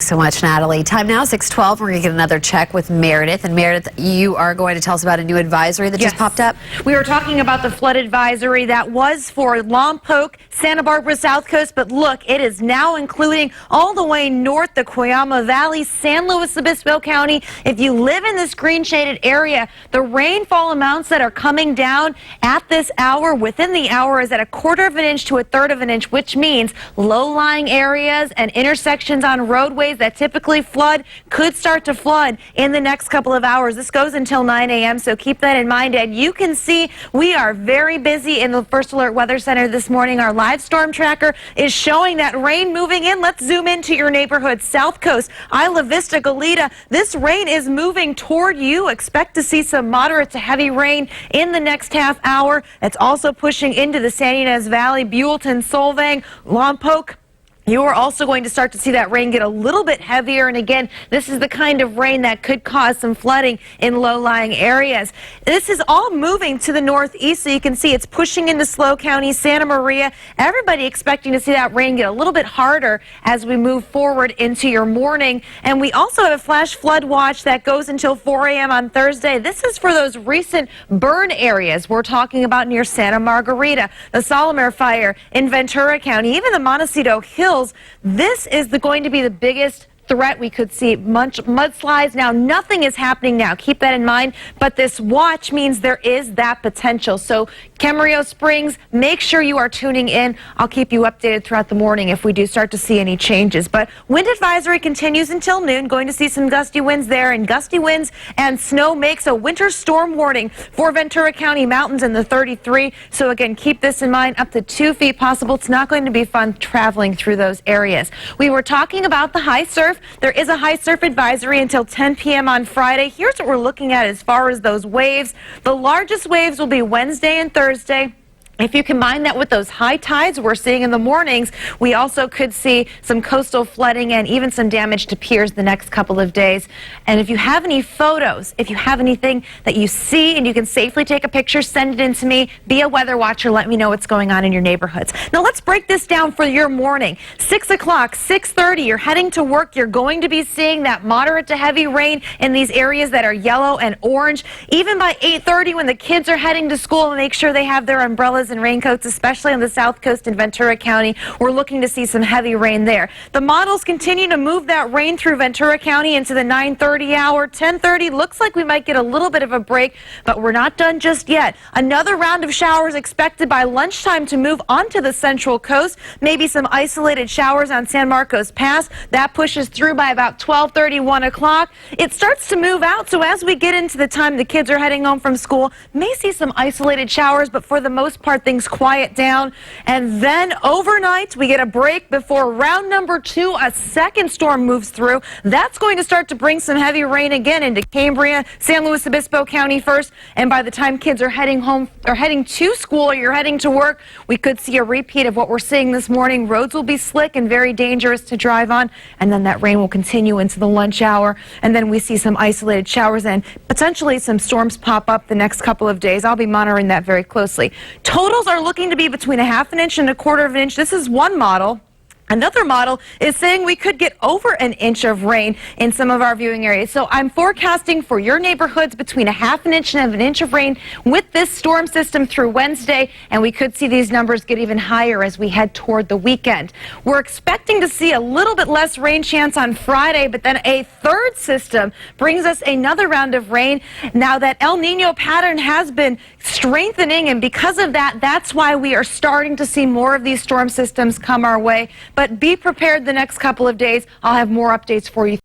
so much, Natalie. Time now, 6:12. We're going to get another check with Meredith. And Meredith, you are going to tell us about a new advisory that just popped up. We were talking about the flood advisory that was for Lompoc, Santa Barbara South Coast. But look, it is now including all the way north, the Coyama Valley, San Luis Obispo County. If you live in this green shaded area, the rainfall amounts that are coming down at this hour, within the hour, is at 1/4 of an inch to 1/3 of an inch, which means low-lying areas and intersections on roadways that typically flood could start to flood in the next couple of hours. This goes until 9 a.m., so keep that in mind. And you can see we are very busy in the First Alert Weather Center this morning. Our live storm tracker is showing that rain moving in. Let's zoom into your neighborhood. South Coast, Isla Vista, Goleta. This rain is moving toward you. Expect to see some moderate to heavy rain in the next half hour. It's also pushing into the San Ynez Valley, Buellton, Solvang, Lompoc. You are also going to start to see that rain get a little bit heavier. And again, this is the kind of rain that could cause some flooding in low-lying areas. This is all moving to the northeast, so you can see it's pushing into SLO County, Santa Maria. Everybody expecting to see that rain get a little bit harder as we move forward into your morning. And we also have a flash flood watch that goes until 4 a.m. on Thursday. This is for those recent burn areas we're talking about near Santa Margarita, the Solomar fire in Ventura County, even the Montecito Hills. This is going to be the biggest threat we could see. Mudslides. Now, nothing is happening now. Keep that in mind. But this watch means there is that potential. So Camarillo Springs, make sure you are tuning in. I'll keep you updated throughout the morning if we do start to see any changes. But wind advisory continues until noon. Going to see some gusty winds there, and gusty winds and snow makes a winter storm warning for Ventura County mountains in the 33. So again, keep this in mind. Up to 2 feet possible. It's not going to be fun traveling through those areas. We were talking about the high surf. There is a high surf advisory until 10 p.m. on Friday. Here's what we're looking at as far as those waves. The largest waves will be Wednesday and Thursday. If you combine that with those high tides we're seeing in the mornings, we also could see some coastal flooding and even some damage to piers the next couple of days. And if you have any photos, if you have anything that you see and you can safely take a picture, send it in to me. Be a weather watcher. Let me know what's going on in your neighborhoods. Now let's break this down for your morning. 6 o'clock, 6:30, you're heading to work. You're going to be seeing that moderate to heavy rain in these areas that are yellow and orange. Even by 8:30 when the kids are heading to school, make sure they have their umbrellas and raincoats, especially on the South Coast in Ventura County. We're looking to see some heavy rain there. The models continue to move that rain through Ventura County into the 9:30 hour. 10:30 looks like we might get a little bit of a break, but we're not done just yet. Another round of showers expected by lunchtime to move onto the Central Coast. Maybe some isolated showers on San Marcos Pass. That pushes through by about 12:30, 1 o'clock. It starts to move out, so as we get into the time the kids are heading home from school, may see some isolated showers, but for the most part, things quiet down. And then overnight, we get a break before round number 2. A second storm moves through. That's going to start to bring some heavy rain again into Cambria, San Luis Obispo County first. And by the time kids are heading home or heading to school or you're heading to work, we could see a repeat of what we're seeing this morning. Roads will be slick and very dangerous to drive on. And then that rain will continue into the lunch hour. And then we see some isolated showers and potentially some storms pop up the next couple of days. I'll be monitoring that very closely. Totals are looking to be between 1/2 an inch and 1/4 of an inch. This is one model. Another model is saying we could get over an inch of rain in some of our viewing areas. So I'm forecasting for your neighborhoods between 1/2 an inch and 1 inch of rain with this storm system through Wednesday, and we could see these numbers get even higher as we head toward the weekend. We're expecting to see a little bit less rain chance on Friday, but then a third system brings us another round of rain. Now that El Nino pattern has been strengthening, and because of that, that's why we are starting to see more of these storm systems come our way. But be prepared the next couple of days. I'll have more updates for you.